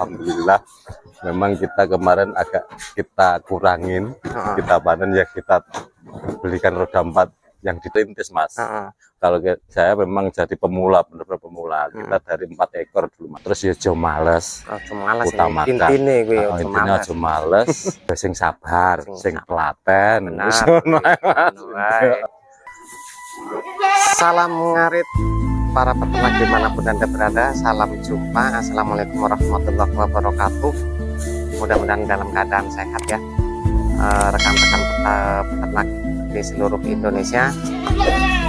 alhamdulillah. Memang kita kemarin agak kita kurangin, kita panen ya kita belikan roda 4 yang dirintis mas. Kalau saya memang jadi pemula, bener-bener pemula. Kita dari 4 ekor dulu mas. Terus ya jo males, utamakan. Intinya jo males, sing sabar, sing telaten. Salam ngarit para peternak dimanapun Anda berada. Salam jumpa. Assalamualaikum warahmatullahi wabarakatuh. Mudah-mudahan dalam keadaan sehat ya, rekan-rekan peternak di seluruh Indonesia.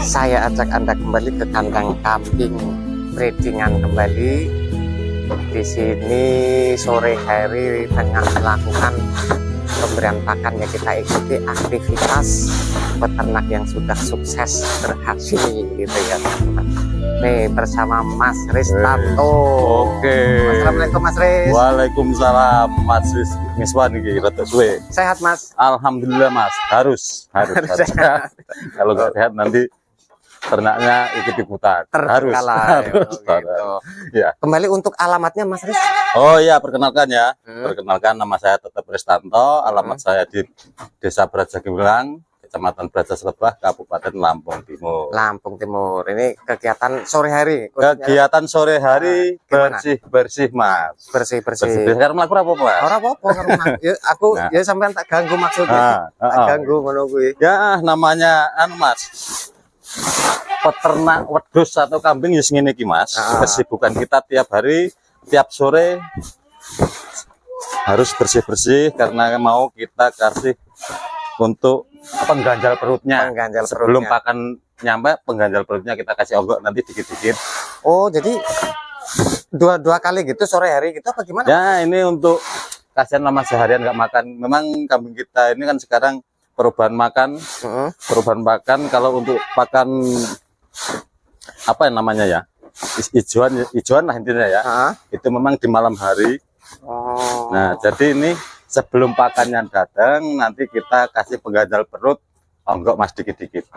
Saya ajak Anda kembali ke kandang kambing breedingan kembali. Di sini sore hari tengah melakukan pemberian pakan ya, kita ikuti aktivitas peternak yang sudah sukses berhasil gitu ya teman-teman. Nih bersama Mas Ristanto. Oke. Assalamualaikum Mas Riz. Waalaikumsalam Mas Riz. Miswan iki rada suwe. Sehat Mas? Alhamdulillah Mas. Harus. Kalau nggak sehat nanti ternaknya ikut-ikutan. Harus. Gitu. Ya. Kembali untuk alamatnya Mas Riz. Oh iya, perkenalkan ya. Perkenalkan, nama saya tetap Ristanto. Alamat saya di Desa Brajagelang, Kecamatan Brajaslebah, Kabupaten Lampung Timur. Lampung Timur. Ini kegiatan sore hari. Kegiatan sore hari bersih-bersih Mas. Bersih-bersih. Sekarang melakukan apa Mas? Ora apa-apa ya, aku ya sampean tak ganggu maksudnya. Tak ganggu ngono kuwi. Ya namanya Mas. Peternak wedhus atau kambing ya ngene iki Mas. Kesibukan kita tiap hari, tiap sore harus bersih-bersih karena mau kita kasih untuk pengganjal perutnya. Sebelum pakan nyampe, pengganjal perutnya kita kasih onggok nanti dikit-dikit. Oh, jadi dua kali gitu sore hari gitu apa gimana? Ya, ini untuk kasihan lama seharian nggak makan. Memang kambing kita ini kan sekarang perubahan makan. Perubahan makan kalau untuk pakan apa yang namanya ya? Hijauan lah intinya ya. Itu memang di malam hari. Nah, jadi ini sebelum pakannya datang nanti kita kasih pengganjal perut onggok Mas dikit-dikit.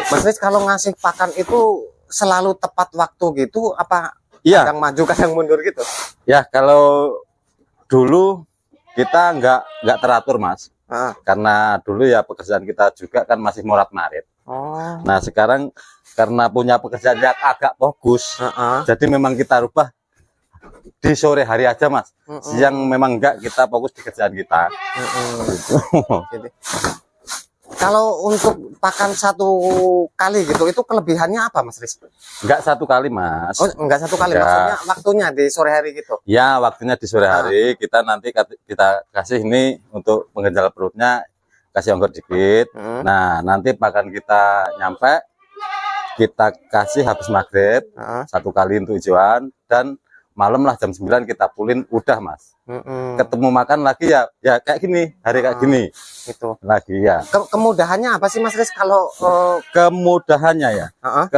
Mas Riz, kalau ngasih pakan itu selalu tepat waktu gitu apa? Iya. Kadang maju kadang mundur gitu? Ya, kalau dulu kita nggak teratur Mas. Karena dulu ya pekerjaan kita juga kan masih morat-marit. Nah, sekarang karena punya pekerjaan yang agak fokus, jadi memang kita rubah di sore hari aja Mas. Siang memang enggak, kita fokus di kerjaan kita. Jadi, kalau untuk pakan satu kali gitu, itu kelebihannya apa Mas Riz? Enggak satu kali Mas. Oh, enggak satu kali, maksudnya waktunya di sore hari gitu? Ya, waktunya di sore hari. Kita nanti kita kasih ini untuk pengganjal perutnya, kasih onggok dikit. Nah, nanti pakan kita nyampe, kita kasih habis maghrib, satu kali untuk hijauan, dan malam lah jam 9 kita pulin udah Mas. Ketemu makan lagi ya kayak gini, hari kayak gini. Itu lagi ya. Kemudahannya apa sih Mas Riz kalau kemudahannya ya?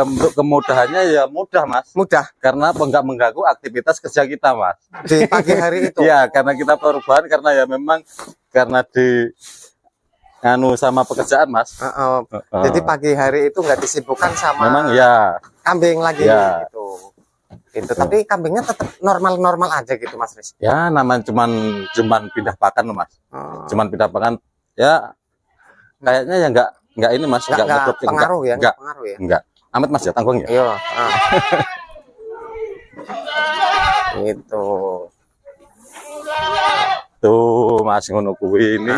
Untuk kemudahannya ya mudah Mas. Mudah karena enggak mengganggu aktivitas kerja kita Mas. Di pagi hari itu. Ya, karena kita perubahan karena ya memang karena di sama pekerjaan Mas. Jadi pagi hari itu nggak disibukkan sama memang ya kambing lagi ya. Itu tapi kambingnya tetap normal-normal aja gitu Mas Riz. Ya namanya cuman pindah pakan Mas. Cuman pindah pakan ya kayaknya ya enggak ini Mas, enggak pengaruh ya, enggak pengaruh ya. Enggak. Amat Mas ya tanggung ya. Iya. Itu. Tuh Mas ngono kuwi ini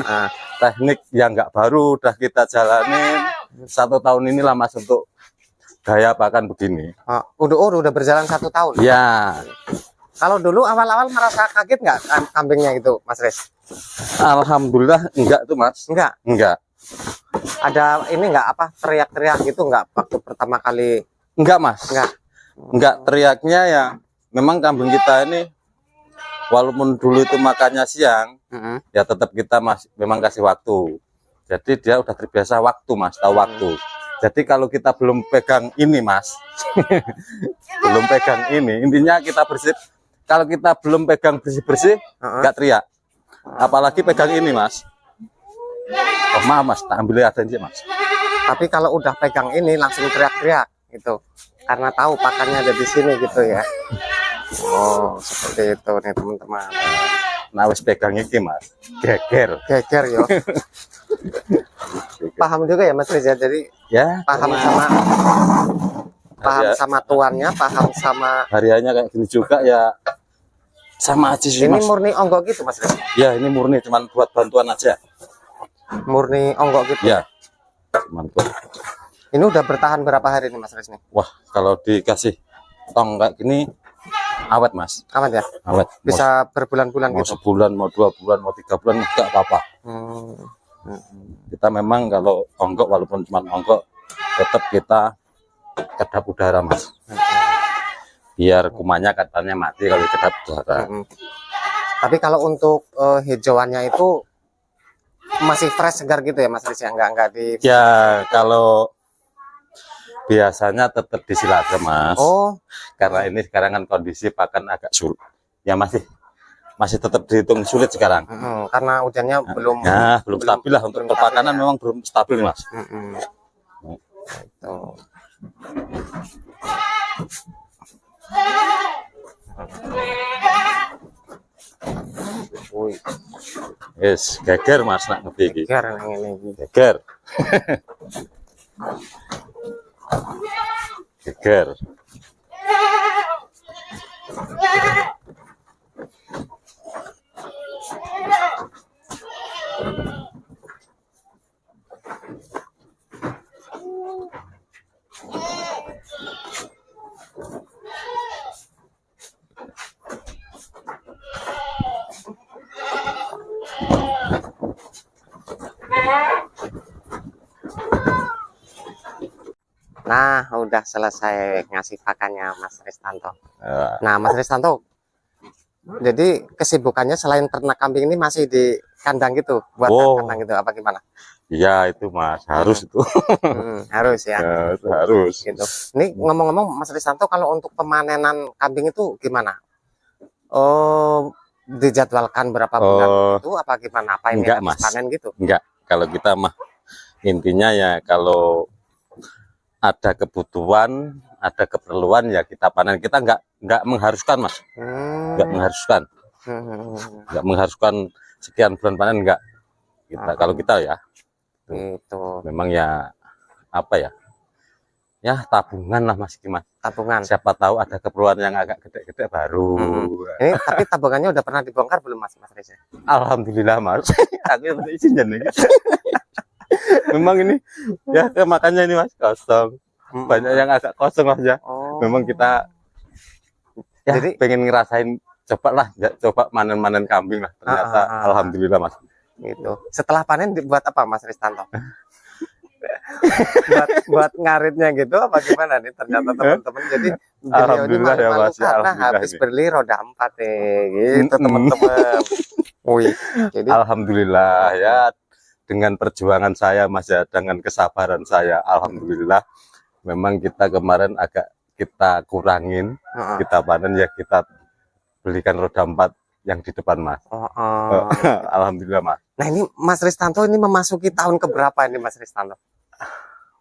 teknik yang enggak baru udah kita jalanin 1 tahun inilah Mas untuk gaya pakan begini. Udah berjalan 1 tahun. Ya. Kalau dulu awal-awal merasa kaget nggak kambingnya itu Mas Riz? Alhamdulillah enggak tuh Mas. Enggak. Ada ini nggak apa teriak-teriak gitu nggak waktu pertama kali? Enggak Mas. Enggak teriaknya ya. Memang kambing kita ini walaupun dulu itu makannya siang, ya tetap kita memang kasih waktu. Jadi dia udah terbiasa waktu Mas, tahu waktu. Jadi kalau kita belum pegang ini Mas, belum pegang ini, intinya kita bersih. Kalau kita belum pegang bersih-bersih, nggak teriak. Apalagi pegang ini Mas. Oh maaf Mas, tak ambil aja Mas. Tapi kalau udah pegang ini langsung teriak-teriak gitu, karena tahu pakannya ada di sini gitu ya. Oh, seperti itu nih teman-teman. Nah wis pegang iki mas, geger. Geger yo. Paham juga ya Mas Riz ya, jadi Ya paham sama tuannya, paham sama hariannya kayak gini juga ya, sama aja sih ini mas. murni onggok gitu Mas Riz. Ya ini murni cuman buat bantuan aja. Murni onggok gitu. Ya cuman buat. Ini udah bertahan berapa hari nih Mas Riz nih? Wah kalau dikasih tong kayak gini awet mas. Awet ya? Awet. Bisa berbulan-bulan Mau gitu. sebulan, mau 2 bulan, mau 3 bulan nggak apa-apa. Kita memang kalau onggok walaupun cuma onggok tetap kita kedap udara mas. Biar kumannya katanya mati kalau kedap udara. Tapi kalau untuk hijauannya itu masih fresh segar gitu ya Mas Riz ya, enggak di. Ya kalau biasanya tetap disilakan mas. Oh, Karena ini sekarang kan kondisi pakan agak sulit. Ya masih tetap dihitung sulit sekarang. karena hujannya belum. Ya belum stabil lah untuk perpakanan ya. memang belum stabil mas. Itu. Wih, Yes, geger mas nak ngerti iki. geger yang ini. Geger. Geger. Nah, udah selesai ngasih pakannya Mas Ristanto. Ya, Nah, Mas Ristanto, jadi kesibukannya selain ternak kambing ini masih di kandang gitu, buat kandang gitu, apa gimana? iya itu mas, harus itu. Harus ya. Ya, itu harus. Gitu. Ini ngomong-ngomong Mas Ristanto, kalau untuk pemanenan kambing itu gimana? Oh, dijadwalkan berapa bulan itu apa gimana? Apa ini Enggak, habis Mas. panen gitu? Enggak, kalau kita mah intinya ya kalau ada kebutuhan, ada keperluan ya kita panen. Kita enggak mengharuskan mas, enggak mengharuskan, enggak mengharuskan sekian bulan panen enggak. Kita kalau kita ya, Itu memang ya apa ya? Ya tabungan lah mas, Mas. tabungan. Siapa tahu ada keperluan yang agak gede-gede baru. Ini tapi tabungannya udah pernah dibongkar belum Mas Riz? Alhamdulillah mas, aku udah izin nih. Memang ini ya makanya ini mas kosong, banyak yang agak kosong mas ya. Memang kita ya Jadi pengen ngerasain coba manen kambing lah. Ternyata alhamdulillah mas. gitu. Setelah panen dibuat apa Mas Ristanto? buat ngaritnya gitu apa gimana nih ternyata teman-teman. Jadi beliau ini malu-malu karena habis beli roda 4 gitu teman-teman. Wih, jadi alhamdulillah ya dengan perjuangan saya mas ya, dengan kesabaran saya, alhamdulillah memang kita kemarin agak kita kurangin, kita panen ya kita belikan roda 4 yang di depan mas. Alhamdulillah mas. Nah ini Mas Ristanto ini memasuki tahun keberapa ini Mas Ristanto?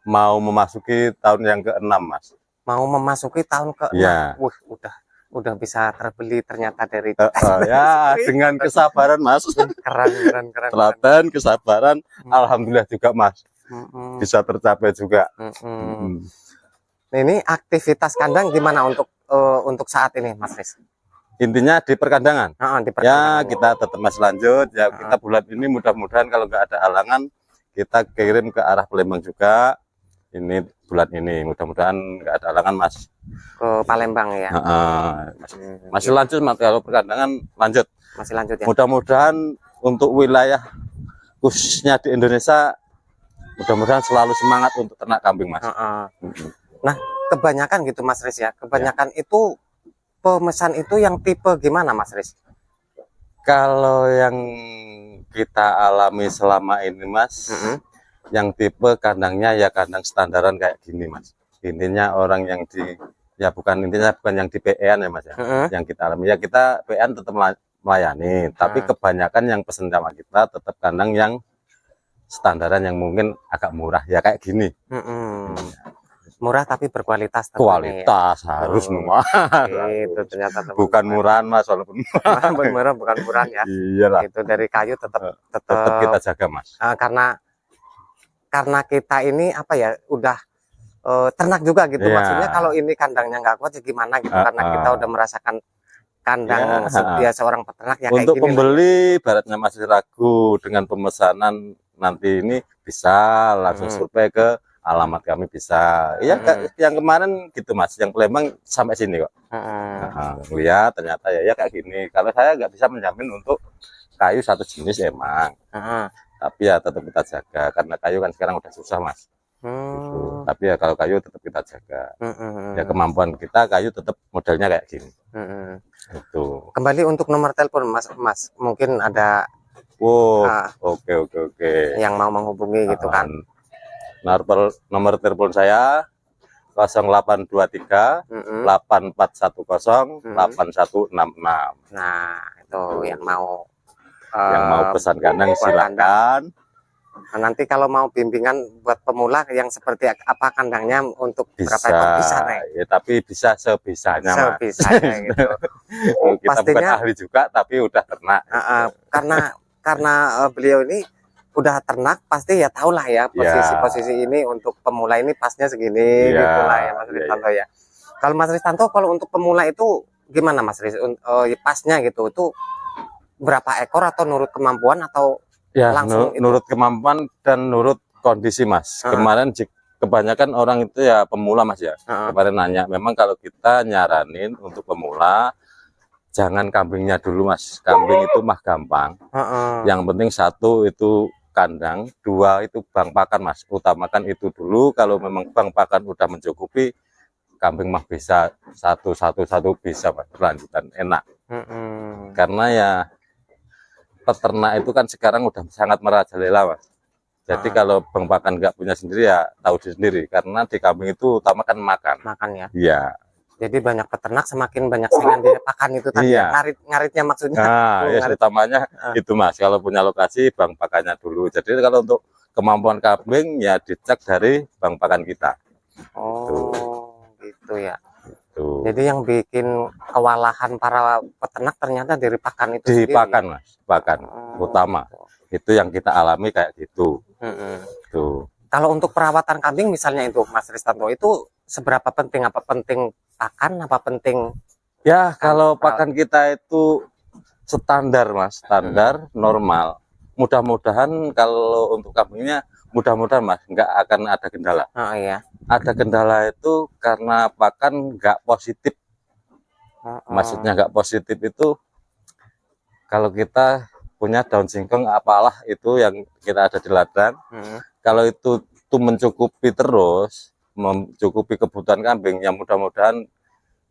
Mau memasuki tahun yang ke-6 mas. Mau memasuki tahun ke-6. Ya. Wih, udah bisa terbeli ternyata dari ya dengan kesabaran mas. Keren. Telaten kesabaran, alhamdulillah juga mas. Bisa tercapai juga. Nah, ini aktivitas kandang gimana untuk saat ini Mas Riz? Intinya di perkandangan. Di perkandangan. Ya kita tetap masih lanjut ya. Kita bulan ini mudah-mudahan kalau nggak ada halangan kita kirim ke arah Palembang juga. Ini bulan ini mudah-mudahan nggak ada halangan mas. Ke Palembang ya. Masih lanjut mas, kalau perkandangan lanjut. Masih lanjut ya. Mudah-mudahan untuk wilayah khususnya di Indonesia mudah-mudahan selalu semangat untuk ternak kambing mas. Nah kebanyakan gitu Mas Riz ya. Kebanyakan itu pemesan itu yang tipe gimana Mas Riz? Kalau yang kita alami selama ini mas, yang tipe kandangnya ya kandang standaran kayak gini mas. Intinya orang yang bukan yang di PN ya mas ya. Yang kita alami ya kita PN tetap melayani, tapi kebanyakan yang pesen sama kita tetap kandang yang standaran yang mungkin agak murah ya kayak gini. Murah tapi berkualitas tentunya, Kualitas harus murah. Itu ternyata teman-teman. Bukan murahan Mas, walaupun murah bukan murahan ya. iyalah. Itu dari kayu tetap Kita jaga Mas. Karena kita ini apa ya, udah ternak juga gitu. Iya. Maksudnya kalau ini kandangnya nggak kuat ya gimana gitu, karena kita udah merasakan kandang Ya. seorang peternak ya Untuk kayak gini pembeli baratnya masih ragu dengan pemesanan nanti ini, bisa langsung survei ke alamat kami, bisa ya. Yang kemarin gitu Mas, yang Palembang sampai sini kok. Ya ternyata ya kayak gini. Kalau saya nggak bisa menjamin untuk kayu satu jenis emang, tapi ya tetap kita jaga karena kayu kan sekarang udah susah Mas. Gitu. Tapi ya kalau kayu tetap kita jaga. Ya kemampuan kita kayu tetap modelnya kayak gini. Itu. Kembali untuk nomor telepon Mas, mungkin ada oke. yang mau menghubungi gitu kan. Nomor telepon saya 0823 8410 8166. Nah, itu yang mau pesan kandang silakan. Nah, nanti kalau mau bimbingan buat pemula yang seperti apa kandangnya untuk berapa ekor bisa nih? Ya, tapi bisa sebisanya Mas. Gitu. Kita Pastinya, bukan ahli juga tapi udah ternak. karena beliau ini udah ternak, pasti ya tahulah ya posisi-posisi ini untuk pemula ini pasnya segini gitulah ya Mas Ristanto ya. Kalau Mas Ristanto kalau untuk pemula itu gimana Mas Ris? Pasnya gitu itu berapa ekor atau nurut kemampuan atau ya langsung nurut kemampuan dan nurut kondisi Mas. Kemarin kebanyakan orang itu ya pemula Mas ya. Kemarin nanya, memang kalau kita nyaranin untuk pemula jangan kambingnya dulu Mas. Kambing itu mah gampang. Yang penting satu itu kandang, dua itu bang pakan Mas. Utamakan itu dulu. Kalau memang bang pakan udah mencukupi, kambing mah bisa satu bisa Mas, berlanjutan enak. Karena ya peternak itu kan sekarang udah sangat merajalela Mas. Jadi kalau bang pakan nggak punya sendiri ya tahu sendiri, karena di kambing itu utamakan makan ya. Iya. Jadi banyak peternak semakin banyak saingan di pakan itu tadi ngaritnya maksudnya. Utamanya itu Mas, kalau punya lokasi bang pakannya dulu. Jadi kalau untuk kemampuan kambing ya dicek dari bang pakan kita. Gitu ya. Jadi yang bikin kewalahan para peternak ternyata dari pakan itu sendiri. Pakan Mas, pakan utama. Itu yang kita alami kayak gitu. Kalau untuk perawatan kambing misalnya itu Mas Ristanto, itu seberapa penting? Apa penting pakan, apa penting? Ya kalau pakan kita itu standar Mas, standar normal. Mudah-mudahan kalau untuk kambingnya mudah-mudahan Mas nggak akan ada kendala. Ada kendala itu karena pakan nggak positif. Maksudnya nggak positif itu kalau kita punya daun singkong apalah itu yang kita ada di ladang, kalau itu mencukupi terus, mencukupi kebutuhan kambing, yang mudah-mudahan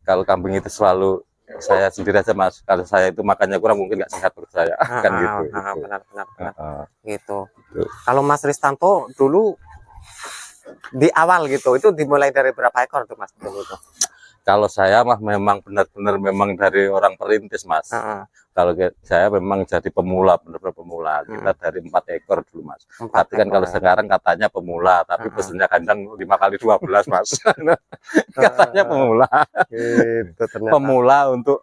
kalau kambing itu selalu, saya sendiri aja Mas, kalau saya itu makannya kurang mungkin nggak sehat perut saya. Kan gitu. Benar. Gitu. Kalau Mas Ristanto dulu di awal gitu, itu dimulai dari berapa ekor tuh Mas dulu tuh? Kalau saya mah memang benar-benar memang dari orang perintis Mas. Kalau saya memang jadi pemula, benar-benar pemula. Kita dari 4 ekor dulu Mas. Tapi kan kalau sekarang katanya pemula, tapi pesennya kandang 5 kali 12 Mas. Katanya pemula. Gitu, ternyata. Pemula untuk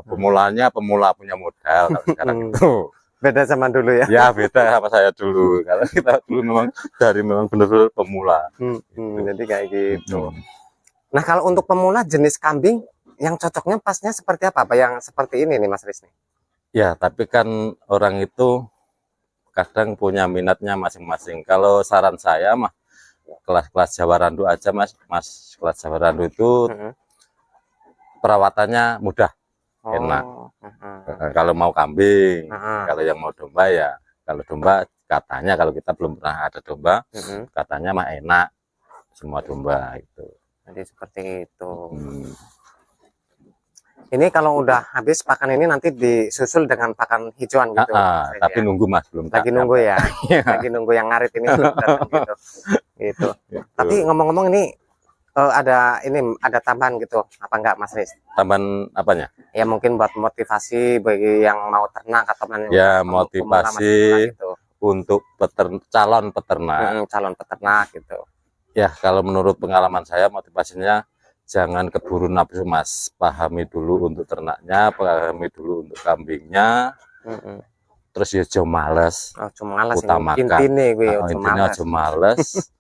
pemulanya pemula punya modal kalau sekarang itu. Beda sama dulu ya? Ya beda sama saya dulu. Kalau kita dulu memang benar-benar pemula. Jadi kayak gitu. Nah kalau untuk pemula jenis kambing yang cocoknya pasnya seperti apa? Apa yang seperti ini nih Mas Riz nih? Ya tapi kan orang itu kadang punya minatnya masing-masing. Kalau saran saya mah kelas-kelas Jawa Randu aja Mas. Kelas Jawa Randu itu perawatannya mudah, enak. Kalau mau kambing, kalau yang mau domba ya, kalau domba katanya kalau kita belum pernah ada domba, katanya mah enak semua domba itu. Jadi seperti itu. Ini kalau udah habis pakan ini nanti disusul dengan pakan hijauan gitu. Tapi ya? Nunggu Mas, belum. Lagi nunggu ya. Lagi nunggu yang ngarit ini gitu. Gitu. Tapi ngomong-ngomong ini ada tambahan gitu apa enggak Mas Riz? Tambahan apanya? Ya mungkin buat motivasi bagi yang mau ternak atau ya motivasi gitu. Untuk calon peternak. Calon peternak gitu. Ya, kalau menurut pengalaman saya motivasinya jangan keburu nafsu Mas. Pahami dulu untuk ternaknya, pahami dulu untuk kambingnya. Terus ya aja males. Cuma males utamakan. intine kuwi Intinya aja males.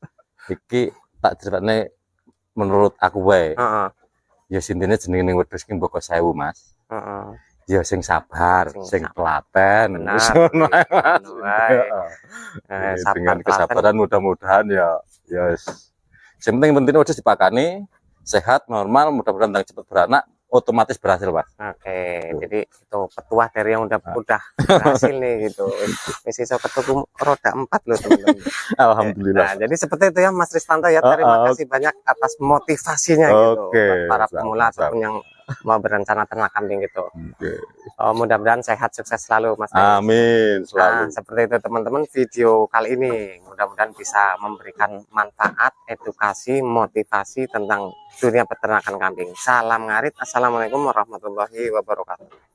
Iki tak ceritane menurut aku wae. Ya sintine jenenge wedhus ki mboko 1000, Mas. Ya sing sabar, sing telaten. Benar. Dengan kesabaran mudah-mudahan ya yang penting wedhus dipakani sehat normal, mudah-mudahan cepat beranak, otomatis berhasil, Mas. Oke, jadi itu petuah dari yang udah berhasil nih gitu. Misi so ketemu roda 4 loh teman-teman. Alhamdulillah. Nah, jadi seperti itu ya Mas Ristanto ya. Terima kasih banyak atas motivasinya gitu buat para pemula ataupun yang mau berencana ternak kambing gitu. Mudah-mudahan sehat sukses selalu Mas. Amin selalu. Nah, seperti itu teman-teman video kali ini mudah-mudahan bisa memberikan manfaat, edukasi, motivasi tentang dunia peternakan kambing. Salam ngarit. Assalamualaikum warahmatullahi wabarakatuh.